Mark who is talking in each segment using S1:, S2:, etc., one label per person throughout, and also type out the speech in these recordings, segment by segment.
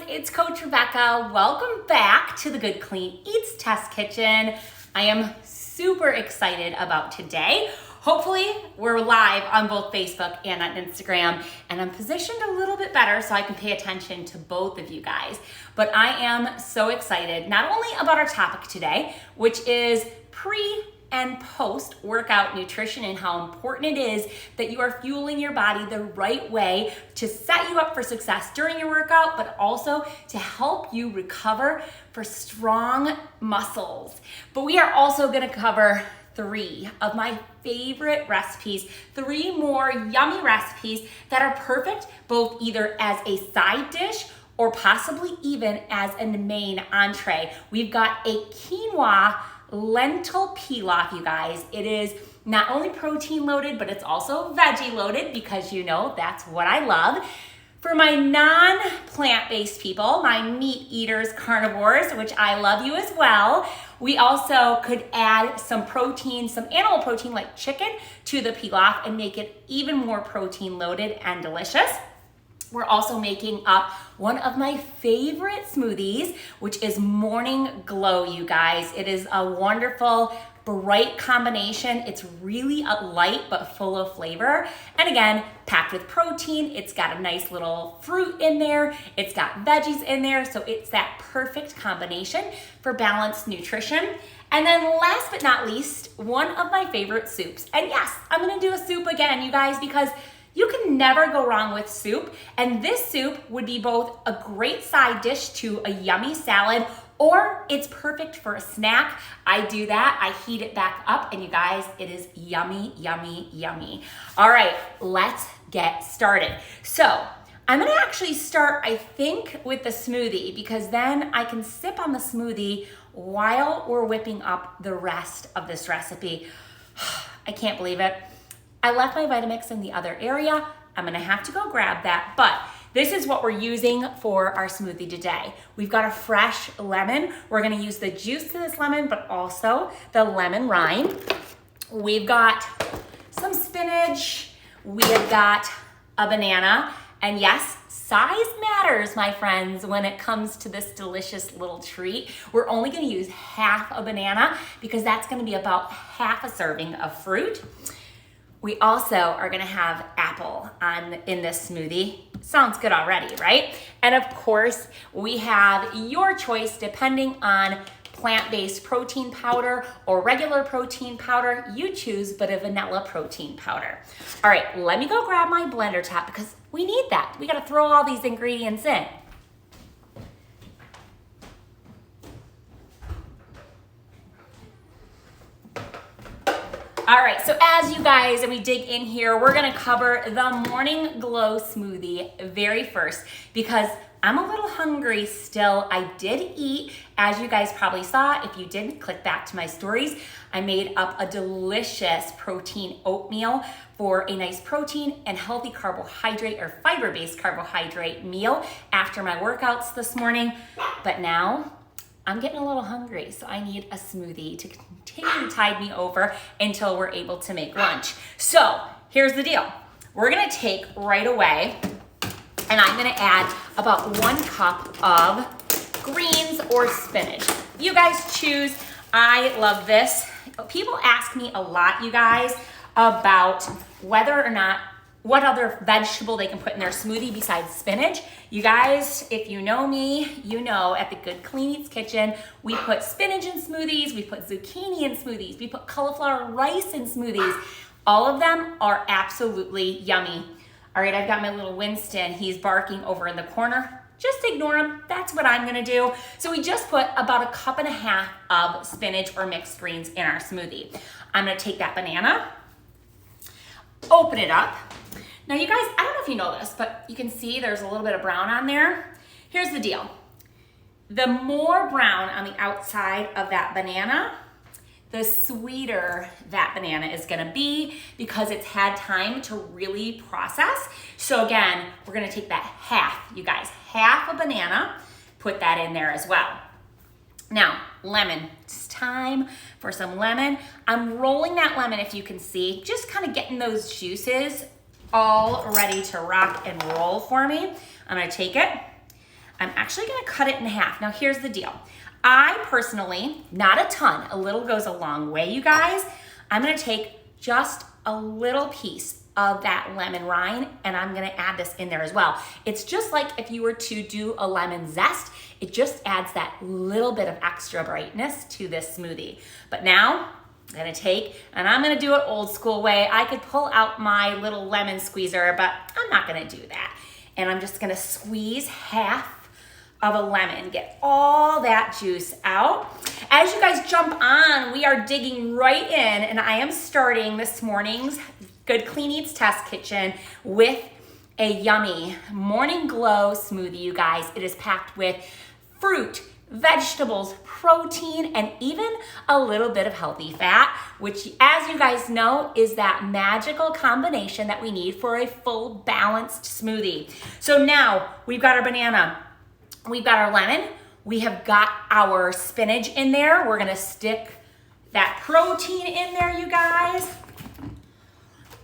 S1: it's Coach Rebecca. Welcome back to the Good Clean Eats Test Kitchen. I am super excited about today. Hopefully we're live on both Facebook and on Instagram, and I'm positioned a little bit better so I can pay attention to both of you guys. But I am so excited, not only about our topic today, which is pre and post workout nutrition and how important it is that you are fueling your body the right way to set you up for success during your workout, but also to help you recover for strong muscles. But we are also going to cover 3 of my favorite recipes, 3 more yummy recipes that are perfect both either as a side dish or possibly even as a main entree. We've got a quinoa lentil pilaf, you guys. It is not only protein loaded, but it's also veggie loaded because you know that's what I love. For my non-plant-based people, my meat eaters, carnivores, which I love you as well, we also could add some protein, some animal protein like chicken to the pilaf and make it even more protein loaded and delicious. We're also making up one of my favorite smoothies, which is Morning Glow, you guys. It is a wonderful, bright combination. It's really light but full of flavor. And again, packed with protein. It's got a nice little fruit in there. It's got veggies in there. So it's that perfect combination for balanced nutrition. And then last but not least, one of my favorite soups. And yes, I'm gonna do a soup again, you guys, because you can never go wrong with soup, and this soup would be both a great side dish to a yummy salad, or it's perfect for a snack. I do that, I heat it back up, and you guys, it is yummy, yummy, yummy. All right, let's get started. So, I'm gonna actually start, I think, with the smoothie, because then I can sip on the smoothie while we're whipping up the rest of this recipe. I can't believe it. I left my Vitamix in the other area. I'm gonna have to go grab that, but this is what we're using for our smoothie today. We've got a fresh lemon. We're gonna use the juice to this lemon, but also the lemon rind. We've got some spinach. We have got a banana. And yes, size matters, my friends, when it comes to this delicious little treat. We're only gonna use half a banana because that's gonna be about half a serving of fruit. We also are gonna have apple in this smoothie. Sounds good already, right? And of course, we have your choice depending on plant-based protein powder or regular protein powder. You choose, but a vanilla protein powder. All right, let me go grab my blender top because we need that. We gotta throw all these ingredients in. All right, so as you guys, and we dig in here, we're gonna cover the Morning Glow smoothie very first because I'm a little hungry still. I did eat, as you guys probably saw. If you didn't, click back to my stories. I made up a delicious protein oatmeal for a nice protein and healthy carbohydrate or fiber-based carbohydrate meal after my workouts this morning. But now, I'm getting a little hungry, so I need a smoothie to continue to tide me over until we're able to make lunch. So here's the deal. We're gonna take right away, and I'm gonna add about 1 cup of greens or spinach. You guys choose. I love this. People ask me a lot, you guys, about whether or not what other vegetable they can put in their smoothie besides spinach. You guys, if you know me, you know at the Good Clean Eats Kitchen, we put spinach in smoothies, we put zucchini in smoothies, we put cauliflower rice in smoothies. All of them are absolutely yummy. All right, I've got my little Winston. He's barking over in the corner. Just ignore him. That's what I'm gonna do. So we just put about 1.5 cups of spinach or mixed greens in our smoothie. I'm gonna take that banana, open it up. Now you guys, I don't know if you know this, but you can see there's a little bit of brown on there. Here's the deal. The more brown on the outside of that banana, the sweeter that banana is gonna be because it's had time to really process. So again, we're gonna take that half, you guys, half a banana, put that in there as well. Now, lemon, it's time for some lemon. I'm rolling that lemon, if you can see, just kind of getting those juices all ready to rock and roll for me. I'm gonna take it, I'm actually gonna cut it in half. Now here's the deal. I personally, not a ton, a little goes a long way, you guys. I'm gonna take just a little piece of that lemon rind and I'm gonna add this in there as well. It's just like if you were to do a lemon zest, it just adds that little bit of extra brightness to this smoothie. But now, I'm gonna take, and I'm gonna do it old school way. I could pull out my little lemon squeezer, but I'm not gonna do that. And I'm just gonna squeeze half of a lemon, get all that juice out. As you guys jump on, we are digging right in, and I am starting this morning's Good Clean Eats Test Kitchen with a yummy Morning Glow smoothie, you guys. It is packed with fruit, vegetables, protein, and even a little bit of healthy fat, which, as you guys know, is that magical combination that we need for a full balanced smoothie. So now we've got our banana, we've got our lemon, we have got our spinach in there. We're gonna stick that protein in there, you guys.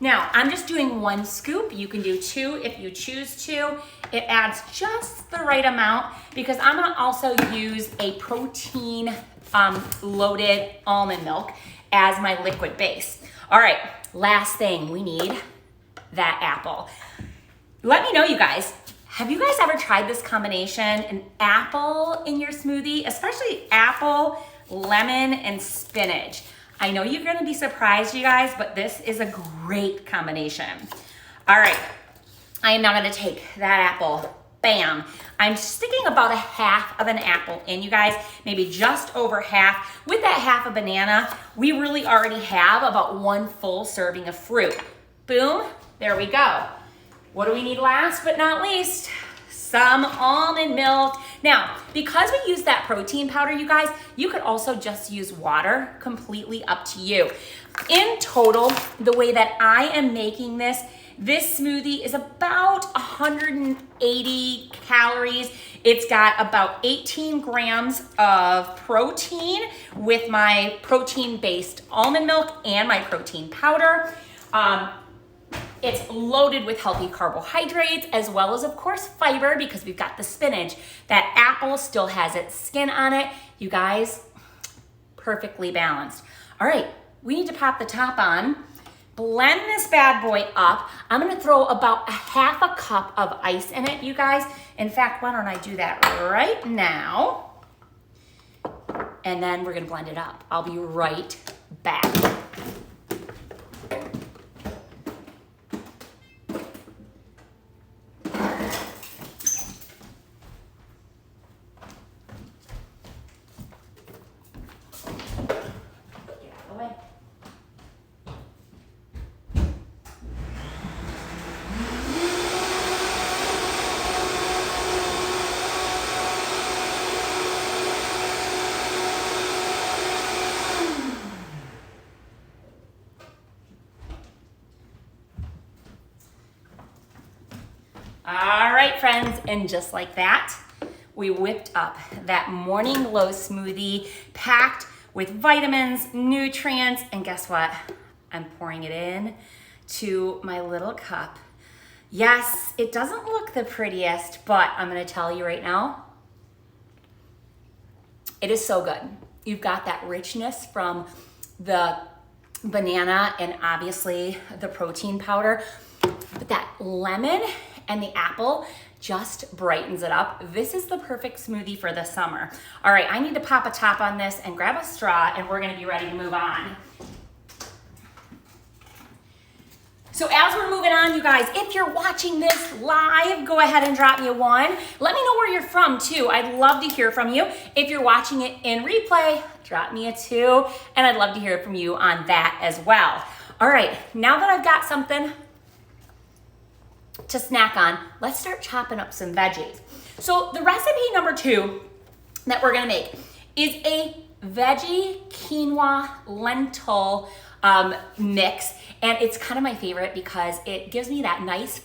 S1: Now, I'm just doing 1 scoop. You can do 2 if you choose to. It adds just the right amount because I'm gonna also use a protein loaded almond milk as my liquid base. All right, last thing, we need that apple. Let me know, you guys, have you guys ever tried this combination, an apple in your smoothie, especially apple, lemon, and spinach? I know you're gonna be surprised, you guys, but this is a great combination. All right, I am now gonna take that apple, bam. I'm sticking about a half of an apple in, you guys, maybe just over half. With that half a banana, we really already have about 1 full serving of fruit. Boom, there we go. What do we need last but not least? Some almond milk. Now, because we use that protein powder, you guys, you could also just use water, completely up to you. In total, the way that I am making this smoothie is about 180 calories. It's got about 18 grams of protein with my protein-based almond milk and my protein powder. It's loaded with healthy carbohydrates as well as, of course, fiber because we've got the spinach. That apple still has its skin on it. You guys, perfectly balanced. All right, we need to pop the top on. Blend this bad boy up. I'm gonna throw about a half a cup of ice in it, you guys. In fact, why don't I do that right now? And then we're gonna blend it up. I'll be right back. All right, friends, and just like that, we whipped up that Morning Glow smoothie packed with vitamins, nutrients, and guess what? I'm pouring it in to my little cup. Yes, it doesn't look the prettiest, but I'm gonna tell you right now, it is so good. You've got that richness from the banana and obviously the protein powder, but that lemon and the apple just brightens it up. This is the perfect smoothie for the summer. All right, I need to pop a top on this and grab a straw and we're gonna be ready to move on. So as we're moving on, you guys, if you're watching this live, go ahead and drop me a 1. Let me know where you're from too. I'd love to hear from you. If you're watching it in replay, drop me a 2, and I'd love to hear from you on that as well. All right, now that I've got something to snack on, let's start chopping up some veggies. So the recipe number 2 that we're gonna make is a veggie quinoa lentil mix, and it's kind of my favorite because it gives me that nice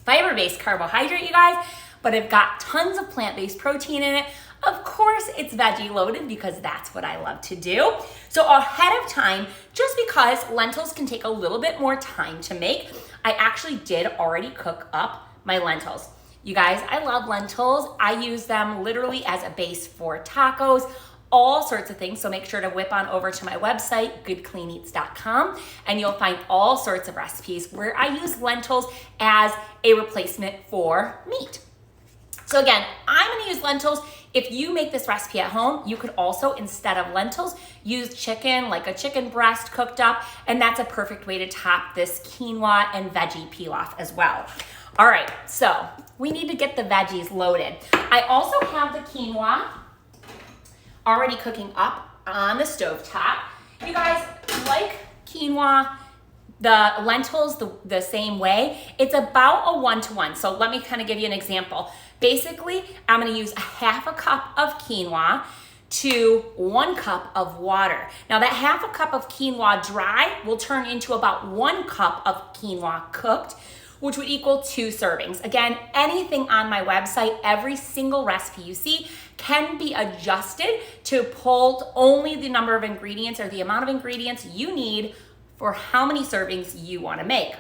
S1: fiber-based carbohydrate, you guys, but I've got tons of plant-based protein in it. Of course, it's veggie loaded because that's what I love to do. So ahead of time, just because lentils can take a little bit more time to make, I actually did already cook up my lentils. You guys, I love lentils. I use them literally as a base for tacos, all sorts of things. So make sure to whip on over to my website, goodcleaneats.com, and you'll find all sorts of recipes where I use lentils as a replacement for meat. So again, I'm gonna use lentils. If you make this recipe at home, you could also, instead of lentils, use chicken, like a chicken breast cooked up, and that's a perfect way to top this quinoa and veggie pilaf as well. All right, so we need to get the veggies loaded. I also have the quinoa already cooking up on the stovetop. You guys, like quinoa, the lentils the same way. It's about a 1-to-1. So let me kind of give you an example. Basically, I'm gonna use a half a cup of quinoa to 1 cup of water. Now that half a cup of quinoa dry will turn into about 1 cup of quinoa cooked, which would equal 2 servings. Again, anything on my website, every single recipe you see can be adjusted to pull only the number of ingredients or the amount of ingredients you need for how many servings you wanna make.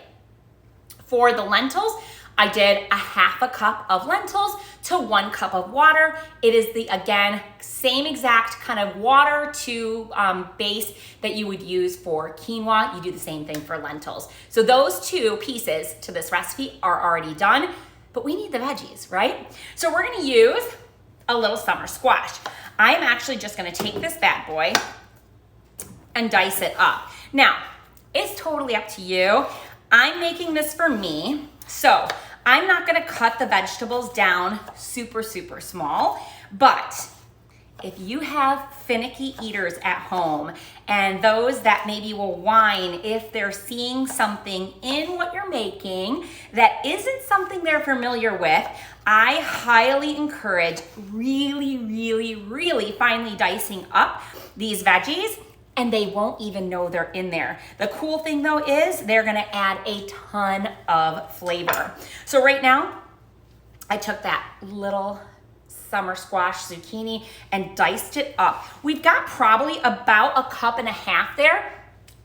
S1: For the lentils, I did a half a cup of lentils to 1 cup of water. It is the, again, same exact kind of water to base that you would use for quinoa. You do the same thing for lentils. So those 2 pieces to this recipe are already done, but we need the veggies, right? So we're gonna use a little summer squash. I'm actually just gonna take this bad boy and dice it up. Now, it's totally up to you. I'm making this for me, so I'm not gonna cut the vegetables down super, super small, but if you have finicky eaters at home and those that maybe will whine if they're seeing something in what you're making that isn't something they're familiar with, I highly encourage really, really, really finely dicing up these veggies, and they won't even know they're in there. The cool thing though is they're gonna add a ton of flavor. So right now, I took that little summer squash zucchini and diced it up. We've got probably about 1.5 cups there.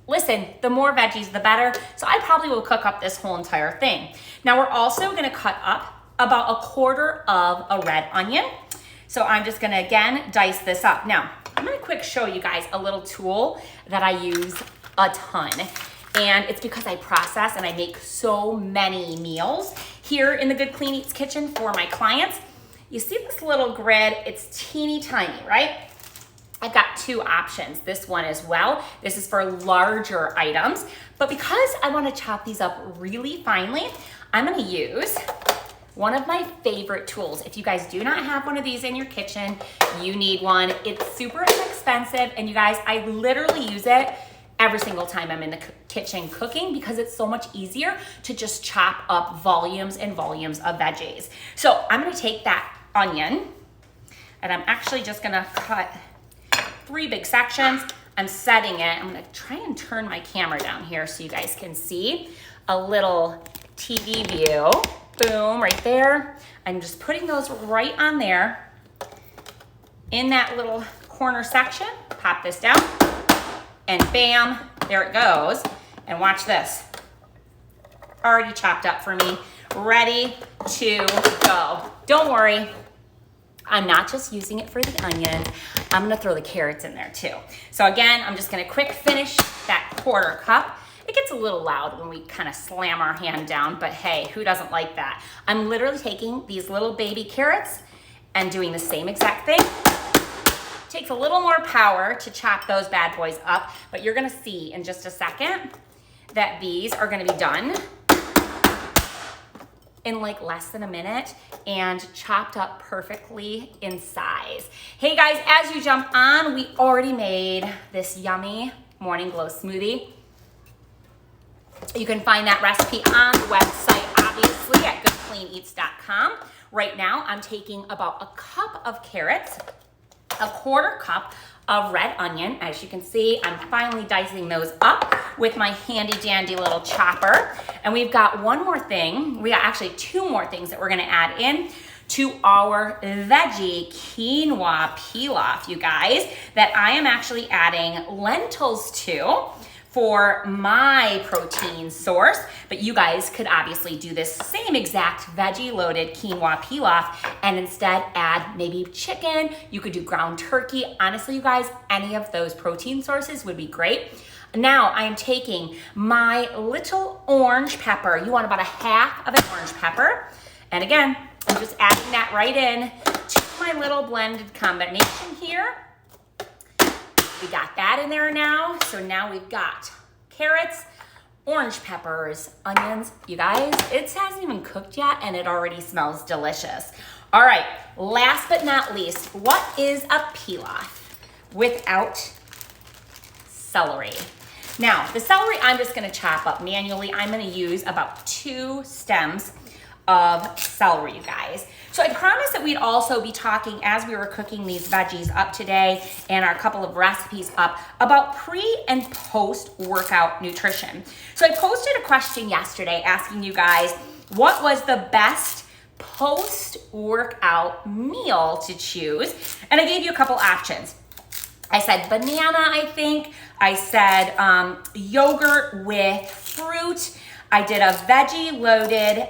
S1: Listen, the more veggies, the better. So I probably will cook up this whole entire thing. Now we're also gonna cut up about 1/4 of a red onion. So I'm just gonna, again, dice this up. Now, I'm gonna quick show you guys a little tool that I use a ton. And it's because I process and I make so many meals here in the Good Clean Eats kitchen for my clients. You see this little grid? It's teeny tiny, right? I've got 2 options. This one as well. This is for larger items. But because I wanna chop these up really finely, I'm gonna use one of my favorite tools. If you guys do not have one of these in your kitchen, you need one. It's super inexpensive, and you guys, I literally use it every single time I'm in the kitchen cooking because it's so much easier to just chop up volumes and volumes of veggies. So I'm gonna take that onion, and I'm actually just gonna cut 3 big sections. I'm setting it. I'm gonna try and turn my camera down here so you guys can see a little TV view. Boom, right there. I'm just putting those right on there in that little corner section. Pop this down and bam, there it goes. And watch this. Already chopped up for me, ready to go. Don't worry, I'm not just using it for the onions. I'm gonna throw the carrots in there too. So again, I'm just gonna quick finish that 1/4 cup. It gets a little loud when we kind of slam our hand down, but hey, who doesn't like that? I'm literally taking these little baby carrots and doing the same exact thing. Takes a little more power to chop those bad boys up, but you're gonna see in just a second that these are gonna be done in like less than a minute and chopped up perfectly in size. Hey guys, as you jump on, we already made this yummy morning glow smoothie. You can find that recipe on the website, obviously, at goodcleaneats.com. Right now, I'm taking about 1 cup of carrots, 1/4 cup of red onion. As you can see, I'm finally dicing those up with my handy dandy little chopper. And we've got one more thing. We got actually 2 more things that we're gonna add in to our veggie quinoa pilaf, you guys, that I am actually adding lentils to for my protein source, but you guys could obviously do this same exact veggie loaded quinoa pilaf and instead add maybe chicken. You could do ground turkey. Honestly, you guys, any of those protein sources would be great. Now I am taking my little orange pepper. You want about a half of an orange pepper. And again, I'm just adding that right in to my little blended combination here. We got that in there now. So now we've got carrots, orange peppers, onions. You guys, it hasn't even cooked yet and it already smells delicious. All right, last but not least, what is a pilaf without celery? Now, the celery I'm just gonna chop up manually. I'm gonna use about 2 stems of celery, you guys. So I promised that we'd also be talking as we were cooking these veggies up today and our couple of recipes up about pre and post workout nutrition. So I posted a question yesterday asking you guys what was the best post workout meal to choose, and I gave you a couple options. I said banana, I think. I said yogurt with fruit. I did a veggie loaded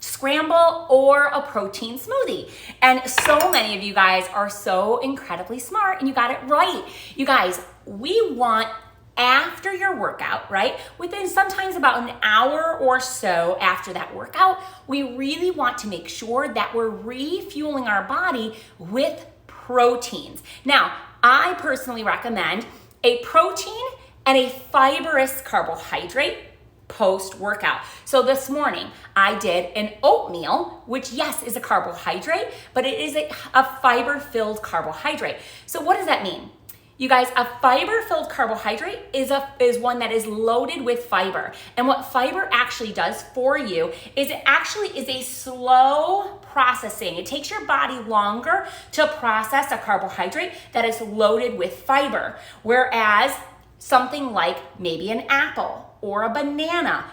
S1: scramble or a protein smoothie. And so many of you guys are so incredibly smart and you got it right. You guys, we want after your workout, right? Within sometimes about an hour or so after that workout, we really want to make sure that we're refueling our body with proteins. Now, I personally recommend a protein and a fibrous carbohydrate post-workout. So this morning I did an oatmeal, which yes is a carbohydrate, but it is a fiber-filled carbohydrate. So what does that mean? You guys, a fiber-filled carbohydrate is one that is loaded with fiber. And what fiber actually does for you is it actually is a slow processing. It takes your body longer to process a carbohydrate that is loaded with fiber. Whereas something like maybe an apple or a banana,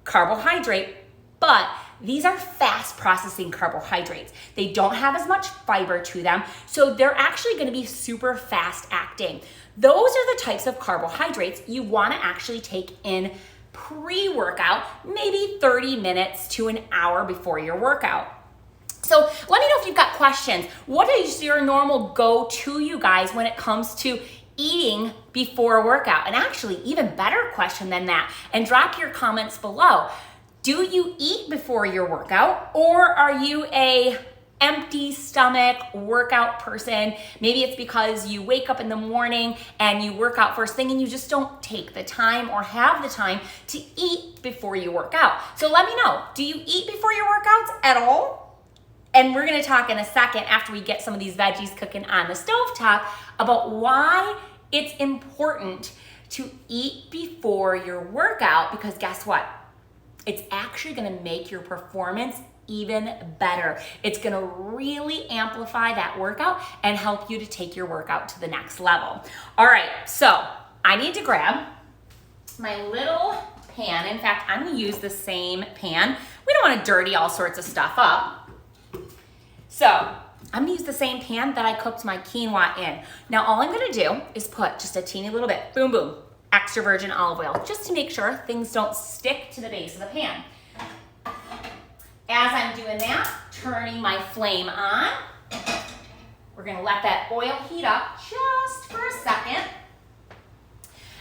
S1: carbohydrate, but these are fast processing carbohydrates. They don't have as much fiber to them, so they're actually gonna be super fast acting. Those are the types of carbohydrates you wanna actually take in pre-workout, maybe 30 minutes to an hour before your workout. So let me know if you've got questions. What is your normal go-to, you guys, when it comes to eating before a workout? And actually, even better question than that, and drop your comments below. Do you eat before your workout, or are you a empty stomach workout person? Maybe it's because you wake up in the morning and you work out first thing and you just don't take the time or have the time to eat before you work out. So let me know, do you eat before your workouts at all? And we're gonna talk in a second after we get some of these veggies cooking on the stovetop about why it's important to eat before your workout, because guess what? It's actually gonna make your performance even better. It's gonna really amplify that workout and help you to take your workout to the next level. All right, so I need to grab my little pan. In fact, I'm gonna use the same pan. We don't wanna dirty all sorts of stuff up. So I'm gonna use the same pan that I cooked my quinoa in. Now all I'm gonna do is put just a teeny little bit, boom, boom, extra virgin olive oil, just to make sure things don't stick to the base of the pan. As I'm doing that, turning my flame on, we're gonna let that oil heat up just for a second.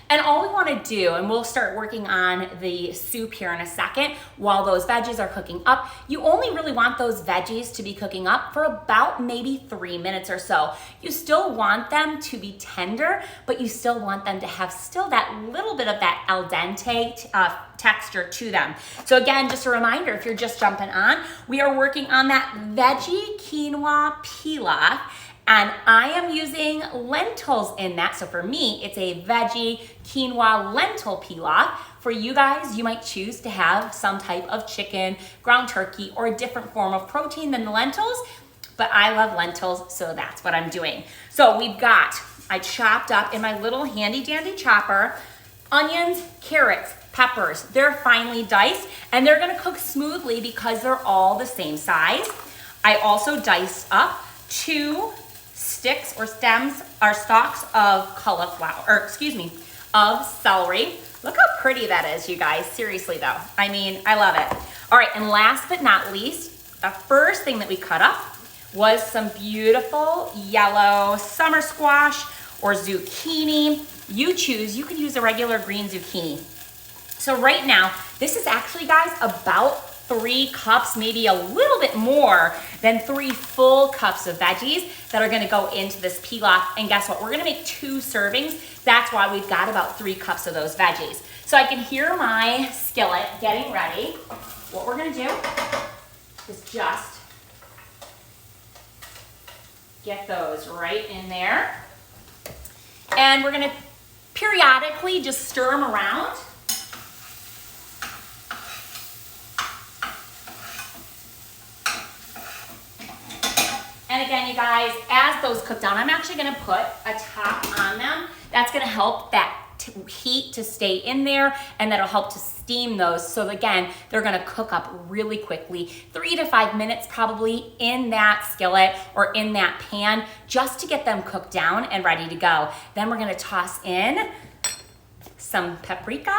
S1: And all we wanna do, and we'll start working on the soup here in a second, while those veggies are cooking up, you only really want those veggies to be cooking up for about maybe 3 minutes or so. You still want them to be tender, but you still want them to have still that little bit of that al dente texture to them. So again, just a reminder, if you're just jumping on, we are working on that veggie quinoa pilaf. And I am using lentils in that. So for me, it's a veggie quinoa lentil pilaf. For you guys, you might choose to have some type of chicken, ground turkey, or a different form of protein than the lentils. But I love lentils, so that's what I'm doing. So I chopped up in my little handy dandy chopper, onions, carrots, peppers. They're finely diced, and they're gonna cook smoothly because they're all the same size. I also diced up 2 sticks or stems or stalks of of celery. Look how pretty that is, you guys. Seriously though, I mean, I love it. All right, and last but not least, the first thing that we cut up was some beautiful yellow summer squash or zucchini. You choose, you could use a regular green zucchini. So right now, this is actually, guys, about 3 cups, maybe a little bit more than 3 full cups of veggies that are gonna go into this pilaf. And guess what? We're gonna make 2 servings. That's why we've got about 3 cups of those veggies. So I can hear my skillet getting ready. What we're gonna do is just get those right in there. And we're gonna periodically just stir them around. And again, you guys, as those cook down, I'm actually gonna put a top on them. That's gonna help that heat to stay in there, and that'll help to steam those. So again, they're gonna cook up really quickly, 3 to 5 minutes probably in that skillet or in that pan, just to get them cooked down and ready to go. Then we're gonna toss in some paprika,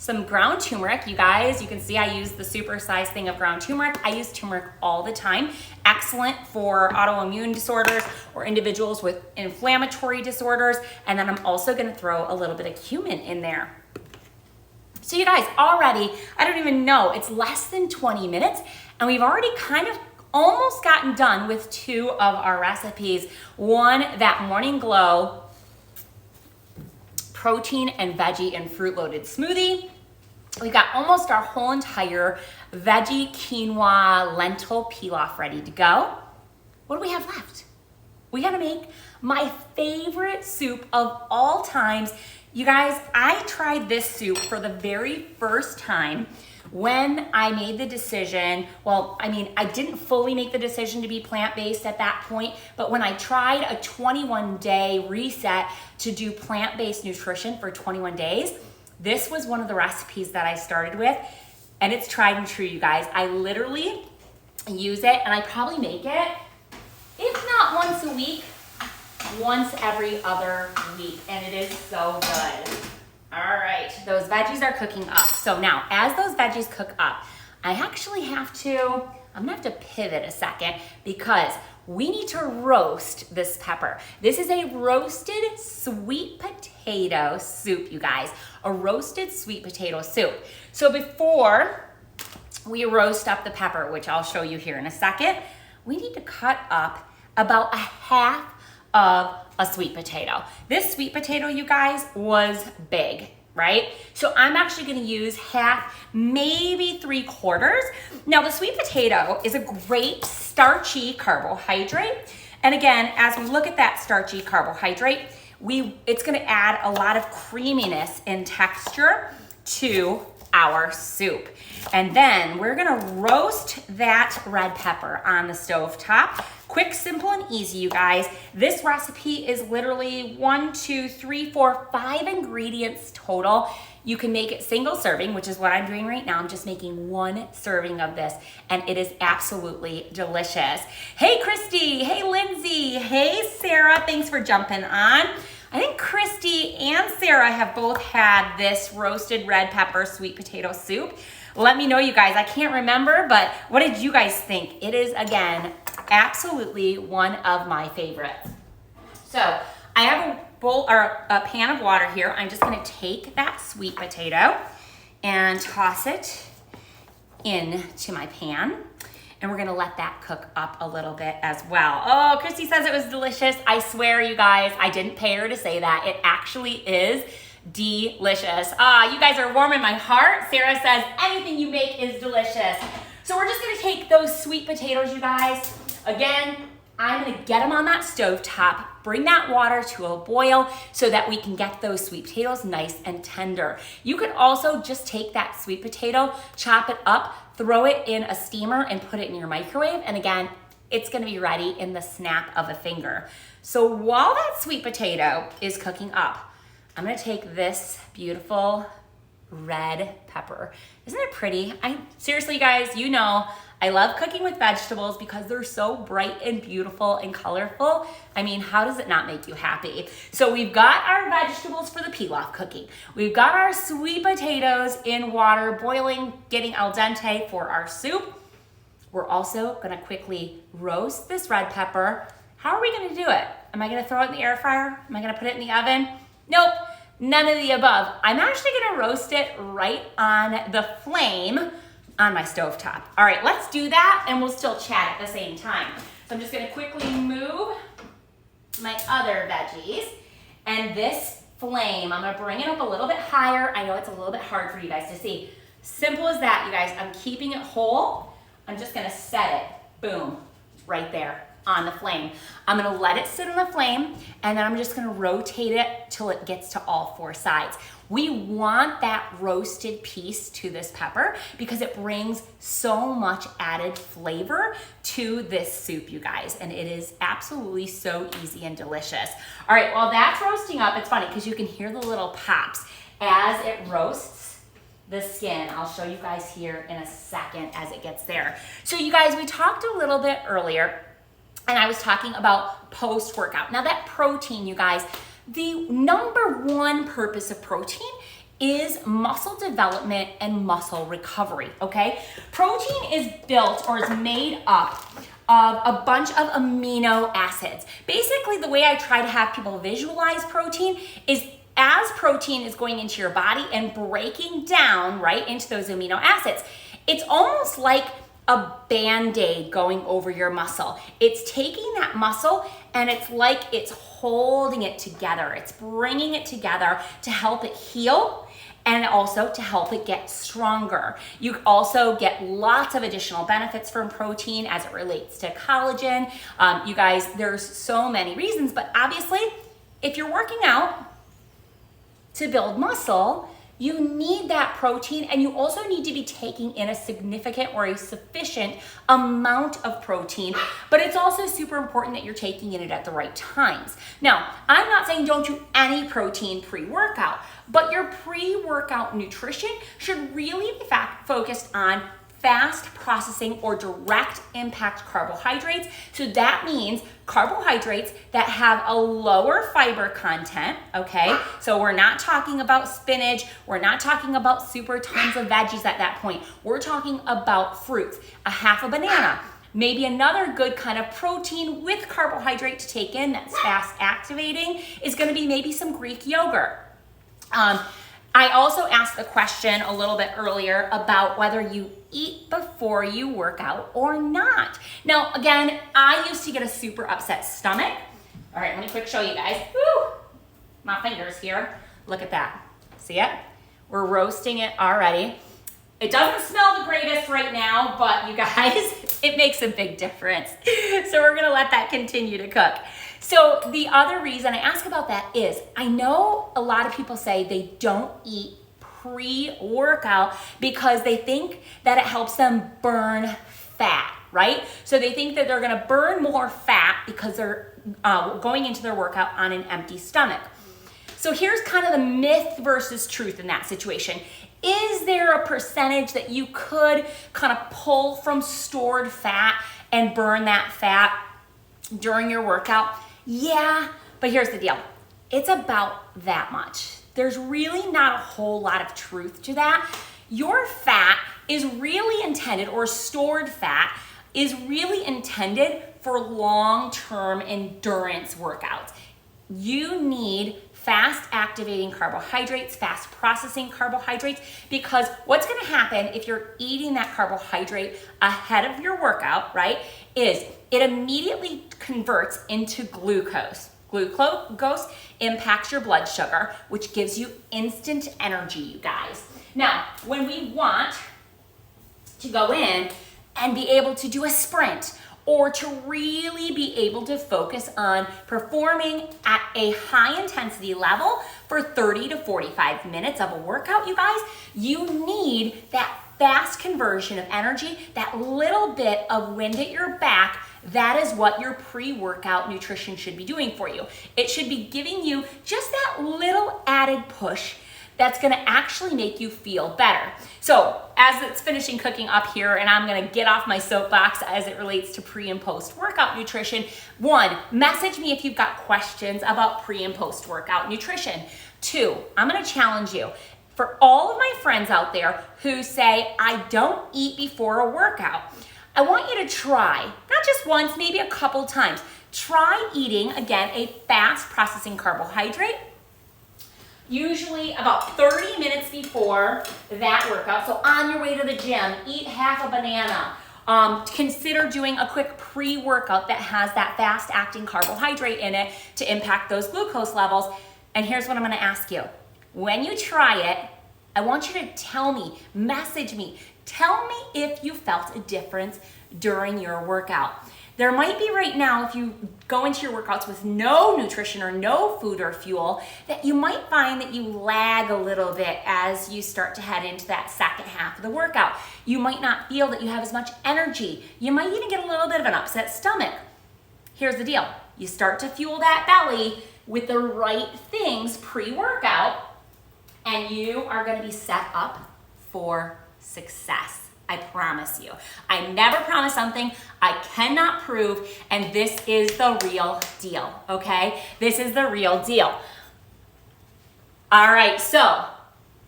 S1: some ground turmeric. You guys, you can see I use the super-sized thing of ground turmeric. I use turmeric all the time. Excellent for autoimmune disorders or individuals with inflammatory disorders. And then I'm also gonna throw a little bit of cumin in there. So you guys, already, I don't even know, it's less than 20 minutes, and we've already kind of almost gotten done with 2 of our recipes. One, that Morning Glow protein and veggie and fruit loaded smoothie. We got almost our whole entire veggie quinoa lentil pilaf ready to go. What do we have left? We gotta make my favorite soup of all times. You guys, I tried this soup for the very first time when I made the decision. Well, I mean, I didn't fully make the decision to be plant-based at that point, but when I tried a 21-day reset to do plant-based nutrition for 21 days, this was one of the recipes that I started with, and it's tried and true, you guys. I literally use it, and I probably make it, if not once a week, once every other week, and it is so good. All right, those veggies are cooking up. So now, as those veggies cook up, I'm gonna have to pivot a second because we need to roast this pepper. This is a roasted sweet potato soup, you guys. A roasted sweet potato soup. So before we roast up the pepper, which I'll show you here in a second, we need to cut up about a half of a sweet potato. This sweet potato, you guys, was big, right? So I'm actually gonna use half, maybe 3/4. Now the sweet potato is a great starchy carbohydrate. And again, as we look at that starchy carbohydrate, it's gonna add a lot of creaminess and texture to our soup. And then we're gonna roast that red pepper on the stove top. Quick, simple, and easy, you guys. This recipe is literally 1, 2, 3, 4, 5 ingredients total. You can make it single serving, which is what I'm doing right now. I'm just making 1 serving of this, and it is absolutely delicious. Hey, Christy. Hey, Lindsay. Hey, Sarah. Thanks for jumping on. I think Christy and Sarah have both had this roasted red pepper sweet potato soup. Let me know, you guys. I can't remember, but what did you guys think? It is, again, absolutely one of my favorites. So I have a bowl or a pan of water here. I'm just gonna take that sweet potato and toss it into my pan. And we're gonna let that cook up a little bit as well. Oh, Christy says it was delicious. I swear, you guys, I didn't pay her to say that. It actually is delicious. You guys are warming my heart. Sarah says anything you make is delicious. So we're just gonna take those sweet potatoes, you guys. Again, I'm gonna get them on that stove top, bring that water to a boil so that we can get those sweet potatoes nice and tender. You could also just take that sweet potato, chop it up, throw it in a steamer and put it in your microwave. And again, it's gonna be ready in the snap of a finger. So while that sweet potato is cooking up, I'm gonna take this beautiful red pepper. Isn't it pretty? Seriously, guys, you know, I love cooking with vegetables because they're so bright and beautiful and colorful. I mean, how does it not make you happy? So we've got our vegetables for the pilaf cooking. We've got our sweet potatoes in water boiling, getting al dente for our soup. We're also gonna quickly roast this red pepper. How are we gonna do it? Am I gonna throw it in the air fryer? Am I gonna put it in the oven? Nope, none of the above. I'm actually gonna roast it right on the flame on my stovetop. All right, let's do that and we'll still chat at the same time. So I'm just gonna quickly move my other veggies, and this flame, I'm gonna bring it up a little bit higher. I know it's a little bit hard for you guys to see. Simple as that, you guys. I'm keeping it whole. I'm just gonna set it, boom, right there on the flame. I'm gonna let it sit on the flame, and then I'm just gonna rotate it till it gets to all four sides. We want that roasted piece to this pepper because it brings so much added flavor to this soup, you guys, and it is absolutely so easy and delicious. All right, while that's roasting up, it's funny because you can hear the little pops as it roasts the skin. I'll show you guys here in a second as it gets there. So you guys, we talked a little bit earlier, and I was talking about post-workout. Now that protein, you guys, the number one purpose of protein is muscle development and muscle recovery, okay? Protein is built or is made up of a bunch of amino acids. Basically, the way I try to have people visualize protein is as protein is going into your body and breaking down right into those amino acids, it's almost like a Band-Aid going over your muscle. It's taking that muscle and it's like it's holding it together. It's bringing it together to help it heal and also to help it get stronger. You also get lots of additional benefits from protein as it relates to collagen. You guys, there's so many reasons, but obviously, if you're working out to build muscle, you need that protein, and you also need to be taking in a significant or a sufficient amount of protein, but it's also super important that you're taking in it at the right times. Now, I'm not saying don't do any protein pre-workout, but your pre-workout nutrition should really be focused on fast processing or direct impact carbohydrates. So that means carbohydrates that have a lower fiber content, okay? So we're not talking about spinach, we're not talking about super tons of veggies at that point. We're talking about fruits, a half a banana, maybe another good kind of protein with carbohydrate to take in that's fast activating is gonna be maybe some Greek yogurt. I also asked the question a little bit earlier about whether you eat before you work out or not. Now, again, I used to get a super upset stomach. All right, let me quick show you guys. Woo! My fingers here. Look at that. See it? We're roasting it already. It doesn't smell the greatest right now, but you guys, it makes a big difference. So we're gonna let that continue to cook. So the other reason I ask about that is I know a lot of people say they don't eat pre-workout because they think that it helps them burn fat, right? So they think that they're gonna burn more fat because they're going into their workout on an empty stomach. So here's kind of the myth versus truth in that situation. Is there a percentage that you could kind of pull from stored fat and burn that fat during your workout? Yeah, but here's the deal. It's about that much. There's really not a whole lot of truth to that. Your fat is really intended, or stored fat is really intended for long-term endurance workouts. You need fast activating carbohydrates, fast processing carbohydrates, because what's gonna happen if you're eating that carbohydrate ahead of your workout, right, is it immediately converts into glucose. Glucose impacts your blood sugar, which gives you instant energy, you guys. Now, when we want to go in and be able to do a sprint, or to really be able to focus on performing at a high intensity level for 30 to 45 minutes of a workout, you guys, you need that fast conversion of energy, that little bit of wind at your back. That is what your pre-workout nutrition should be doing for you. It should be giving you just that little added push that's gonna actually make you feel better. So as it's finishing cooking up here, and I'm gonna get off my soapbox as it relates to pre and post workout nutrition. 1, message me if you've got questions about pre and post workout nutrition. 2, I'm gonna challenge you. For all of my friends out there who say, I don't eat before a workout, I want you to try, not just once, maybe a couple times. Try eating, again, a fast processing carbohydrate, usually about 30 minutes before that workout. So on your way to the gym, eat half a banana. Consider doing a quick pre-workout that has that fast-acting carbohydrate in it to impact those glucose levels. And here's what I'm gonna ask you. When you try it, I want you to tell me, message me, tell me if you felt a difference during your workout. There might be right now, if you go into your workouts with no nutrition or no food or fuel, that you might find that you lag a little bit as you start to head into that second half of the workout. You might not feel that you have as much energy. You might even get a little bit of an upset stomach. Here's the deal. You start to fuel that belly with the right things pre-workout, and you are gonna be set up for success. I promise you. I never promise something I cannot prove, and this is the real deal, okay? This is the real deal. All right, so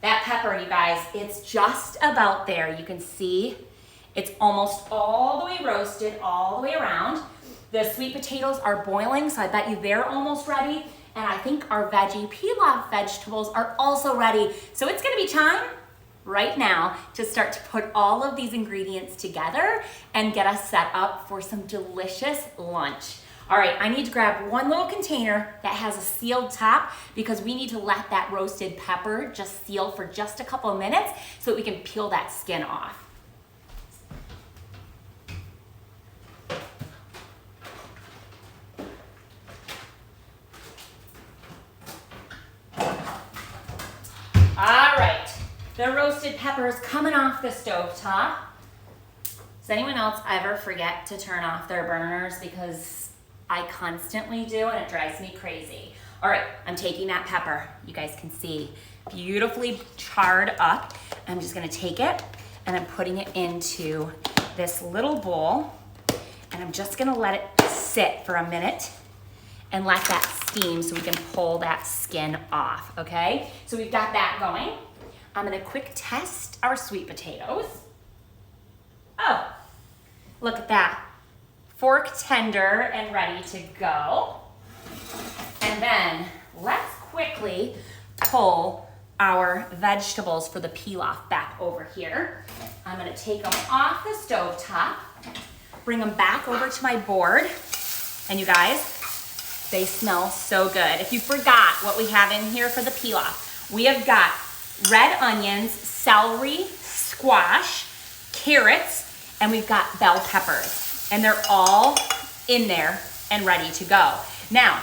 S1: that pepper, you guys, it's just about there. You can see it's almost all the way roasted, all the way around. The sweet potatoes are boiling, so I bet you they're almost ready. And I think our veggie pilaf vegetables are also ready. So it's gonna be time right now to start to put all of these ingredients together and get us set up for some delicious lunch. All right, I need to grab one little container that has a sealed top because we need to let that roasted pepper just seal for just a couple of minutes so that we can peel that skin off. All right, the roasted pepper is coming off the stovetop. Does anyone else ever forget to turn off their burners? Because I constantly do, and it drives me crazy. All right, I'm taking that pepper. You guys can see, beautifully charred up. I'm just gonna take it, and I'm putting it into this little bowl, and I'm just gonna let it sit for a minute and let that steam so we can pull that skin off, okay? So we've got that going. I'm gonna quick test our sweet potatoes. Oh, look at that. Fork tender and ready to go. And then let's quickly pull our vegetables for the pilaf back over here. I'm gonna take them off the stovetop, bring them back over to my board, and you guys, they smell so good. If you forgot what we have in here for the pilaf, we have got red onions, celery, squash, carrots, and we've got bell peppers. And they're all in there and ready to go. Now,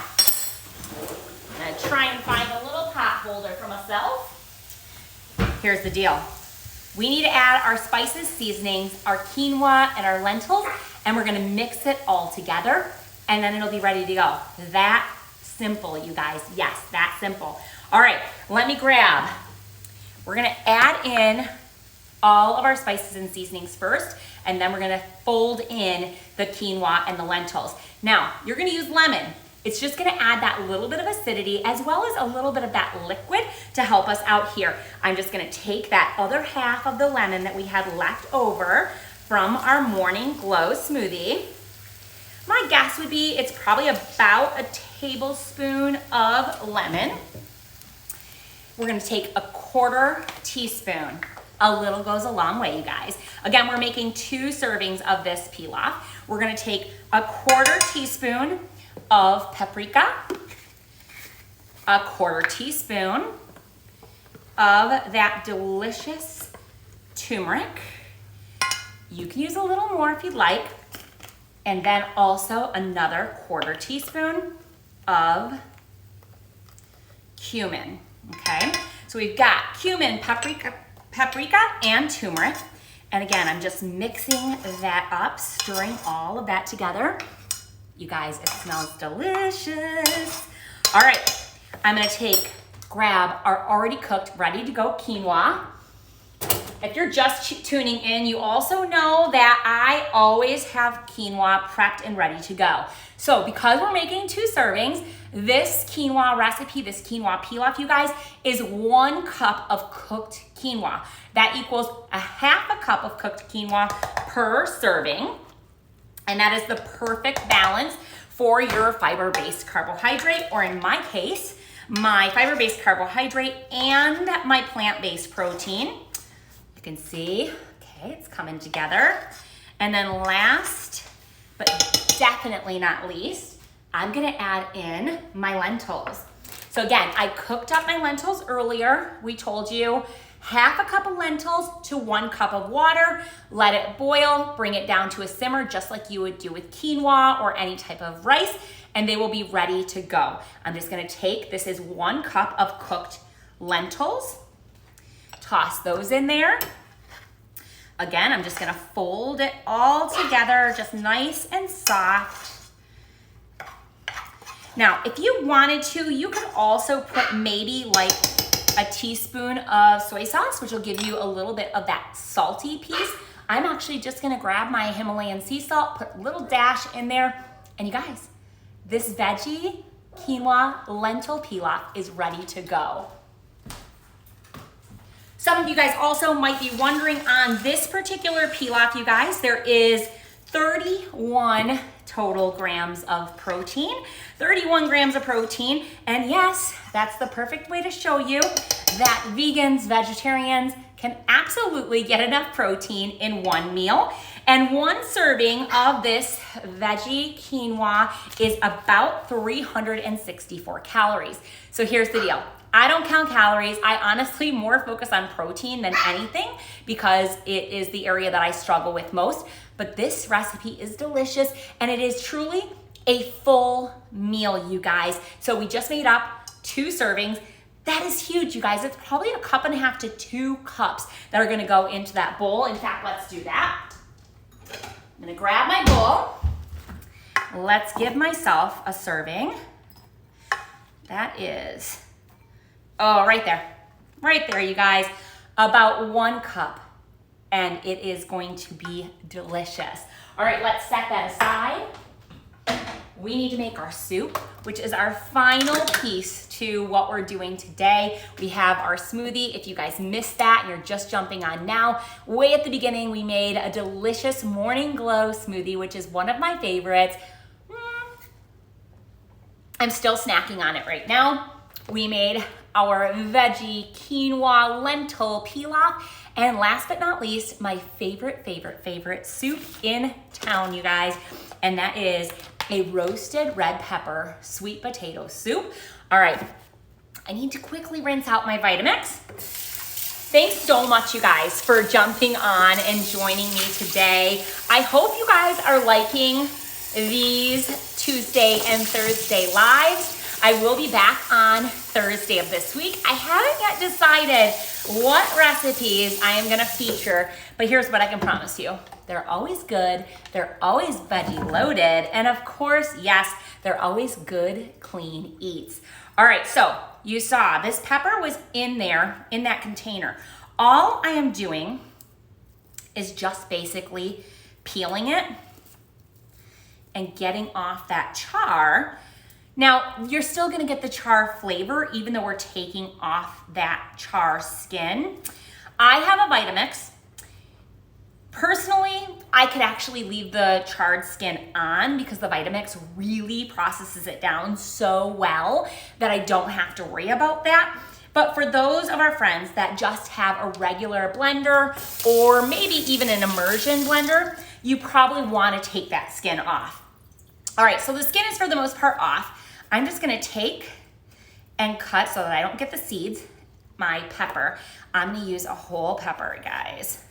S1: I'm gonna try and find a little pot holder for myself. Here's the deal. We need to add our spices, seasonings, our quinoa, and our lentils, and we're gonna mix it all together, and then it'll be ready to go. That simple, you guys. Yes, that simple. All right, let me grab. We're gonna add in all of our spices and seasonings first, and then we're gonna fold in the quinoa and the lentils. Now, you're gonna use lemon. It's just gonna add that little bit of acidity as well as a little bit of that liquid to help us out here. I'm just gonna take that other half of the lemon that we had left over from our morning glow smoothie. My guess would be it's probably about a tablespoon of lemon. We're gonna take a 1/4 teaspoon. A little goes a long way, you guys. Again, we're making 2 servings of this pilaf. We're gonna take a 1/4 teaspoon of paprika, a 1/4 teaspoon of that delicious turmeric. You can use a little more if you'd like. And then also another 1/4 teaspoon of cumin, okay? So we've got cumin, paprika, and turmeric. And again, I'm just mixing that up, stirring all of that together. You guys, it smells delicious. All right, I'm gonna take grab our already cooked, ready to go quinoa. If you're just tuning in, you also know that I always have quinoa prepped and ready to go. So because we're making 2 servings, this quinoa recipe, this quinoa pilaf, you guys, is 1 cup of cooked quinoa. That equals a half a cup of cooked quinoa per serving. And that is the perfect balance for your fiber-based carbohydrate, or in my case, my fiber-based carbohydrate and my plant-based protein. You can see, okay, it's coming together. And then last, but definitely not least, I'm gonna add in my lentils. So again, I cooked up my lentils earlier. We told you half a cup of lentils to 1 cup of water, let it boil, bring it down to a simmer just like you would do with quinoa or any type of rice, and they will be ready to go. I'm just gonna take, this is 1 cup of cooked lentils, toss those in there. Again, I'm just gonna fold it all together, just nice and soft. Now, if you wanted to, you could also put maybe like a teaspoon of soy sauce, which will give you a little bit of that salty piece. I'm actually just gonna grab my Himalayan sea salt, put a little dash in there, and you guys, this veggie quinoa lentil pilaf is ready to go. Some of you guys also might be wondering on this particular pilaf, you guys, there is 31 total grams of protein, 31 grams of protein. And yes, that's the perfect way to show you that vegans, vegetarians can absolutely get enough protein in 1 meal. And 1 serving of this veggie quinoa is about 364 calories. So here's the deal. I don't count calories. I honestly more focus on protein than anything because it is the area that I struggle with most. But this recipe is delicious and it is truly a full meal, you guys. So we just made up 2 servings. That is huge, you guys. It's probably 1.5 cups to 2 cups that are gonna go into that bowl. In fact, let's do that. I'm gonna grab my bowl. Let's give myself a serving. That is, oh, right there, you guys, about 1 cup, and it is going to be delicious. All right, let's set that aside. We need to make our soup, which is our final piece to what we're doing today. We have our smoothie. If you guys missed that and you're just jumping on now, way at the beginning, we made a delicious morning glow smoothie, which is one of my favorites. I'm still snacking on it right now. We made our veggie quinoa lentil pilaf, and last but not least, my favorite soup in town, you guys, and that is a roasted red pepper sweet potato soup. All right, I need to quickly rinse out my Vitamix. Thanks so much, you guys, for jumping on and joining me today. I hope you guys are liking these Tuesday and Thursday lives. I will be back on Thursday of this week. I haven't yet decided what recipes I am gonna feature, but here's what I can promise you. They're always good, they're always veggie loaded, and of course, yes, they're always good, clean eats. All right, so you saw this pepper was in there, in that container. All I am doing is just basically peeling it and getting off that char. Now, you're still gonna get the char flavor even though we're taking off that char skin. I have a Vitamix. Personally, I could actually leave the charred skin on because the Vitamix really processes it down so well that I don't have to worry about that. But for those of our friends that just have a regular blender or maybe even an immersion blender, you probably wanna take that skin off. All right, so the skin is for the most part off. I'm just gonna take and cut so that I don't get the seeds, my pepper. I'm gonna use a whole pepper, guys.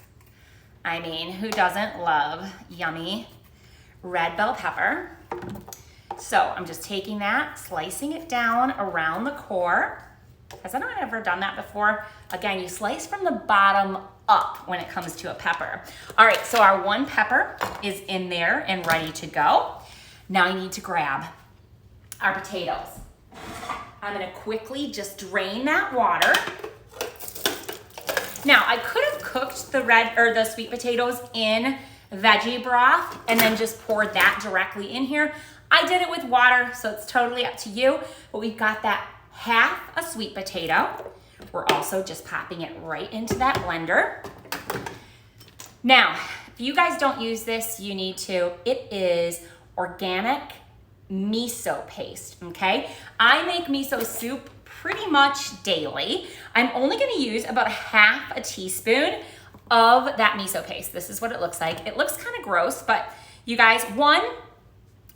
S1: I mean, who doesn't love yummy red bell pepper? So I'm just taking that, slicing it down around the core. Has anyone ever done that before? Again, you slice from the bottom up when it comes to a pepper. All right, so our 1 pepper is in there and ready to go. Now I need to grab our potatoes. I'm gonna quickly just drain that water. Now, I could have cooked the sweet potatoes in veggie broth and then just poured that directly in here. I did it with water, so it's totally up to you. But we've got that half a sweet potato. We're also just popping it right into that blender. Now, if you guys don't use this, you need to. It is organic miso paste, okay? I make miso soup pretty much daily. I'm only gonna use about half a teaspoon of that miso paste. This is what it looks like. It looks kind of gross, but you guys, one,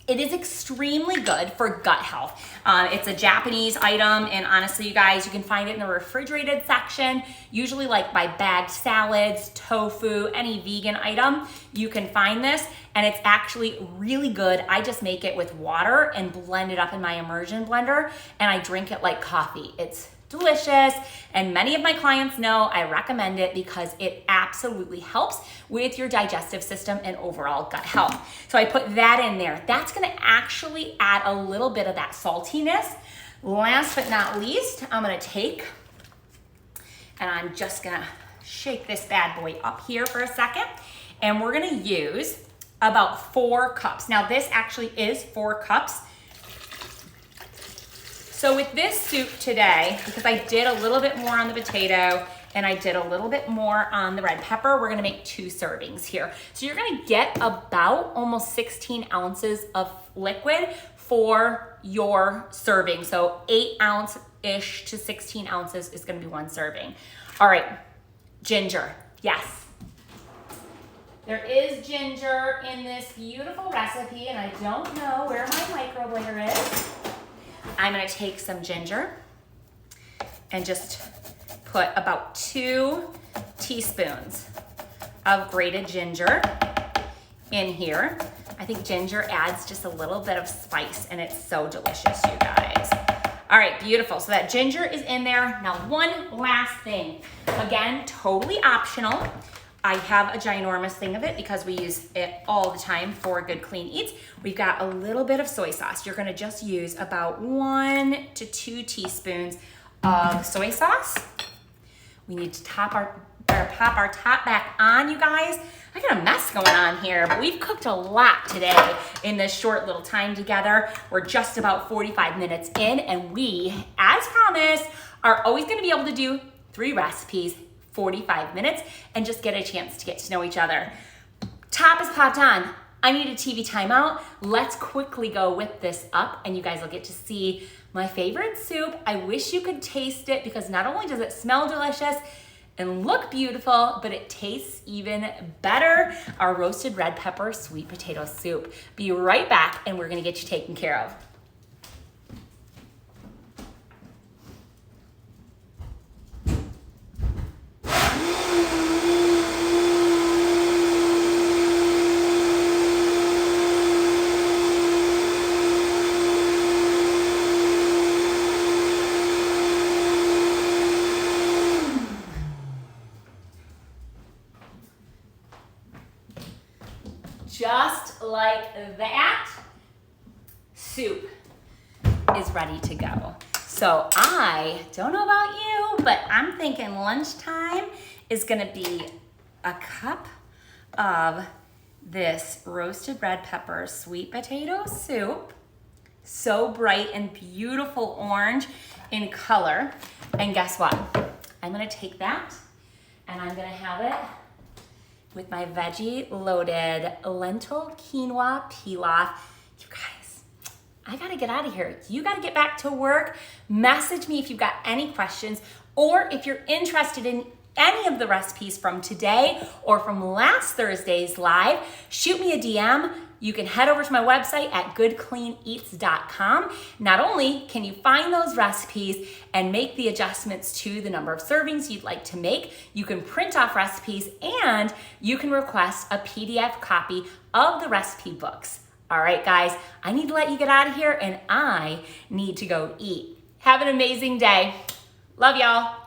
S1: it is extremely good for gut health. It's a Japanese item, and honestly, you guys, you can find it in the refrigerated section, usually like by bagged salads, tofu, any vegan item, you can find this, and it's actually really good. I just make it with water and blend it up in my immersion blender, and I drink it like coffee. It's delicious, and many of my clients know I recommend it because it absolutely helps with your digestive system and overall gut health. So I put that in there. That's gonna actually add a little bit of that saltiness. Last but not least, I'm gonna take, and I'm just gonna shake this bad boy up here for a second, and we're gonna use about 4 cups. Now this actually is 4 cups. So with this soup today, because I did a little bit more on the potato and I did a little bit more on the red pepper, we're gonna make 2 servings here. So you're gonna get about almost 16 ounces of liquid for your serving. So 8 ounce-ish to 16 ounces is gonna be 1 serving. All right, ginger, yes. There is ginger in this beautiful recipe, and I don't know where my microblader is. I'm gonna take some ginger and just put about 2 teaspoons of grated ginger in here. I think ginger adds just a little bit of spice, and it's so delicious, you guys. All right, beautiful. So that ginger is in there. Now, one last thing. Again, totally optional. I have a ginormous thing of it because we use it all the time for Good Clean Eats. We've got a little bit of soy sauce. You're gonna just use about 1 to 2 teaspoons of soy sauce. We need to pop our top back on, you guys. I got a mess going on here, but we've cooked a lot today in this short little time together. We're just about 45 minutes in, and we, as promised, are always gonna be able to do 3 recipes 45 minutes and just get a chance to get to know each other. Top is popped on. I need a TV timeout. Let's quickly go whip this up, and you guys will get to see my favorite soup. I wish you could taste it because not only does it smell delicious and look beautiful, but it tastes even better. Our roasted red pepper sweet potato soup. Be right back, and we're gonna get you taken care of. Just like that, soup is ready to go. So I don't know about you, but I'm thinking lunchtime is gonna be a cup of this roasted red pepper sweet potato soup. So bright and beautiful orange in color. And guess what? I'm gonna take that and I'm gonna have it with my veggie loaded lentil quinoa pilaf. You guys, I gotta get out of here. You gotta get back to work. Message me if you've got any questions, or if you're interested in any of the recipes from today or from last Thursday's live, shoot me a DM. You can head over to my website at goodcleaneats.com. Not only can you find those recipes and make the adjustments to the number of servings you'd like to make, you can print off recipes and you can request a PDF copy of the recipe books. All right, guys, I need to let you get out of here and I need to go eat. Have an amazing day. Love y'all.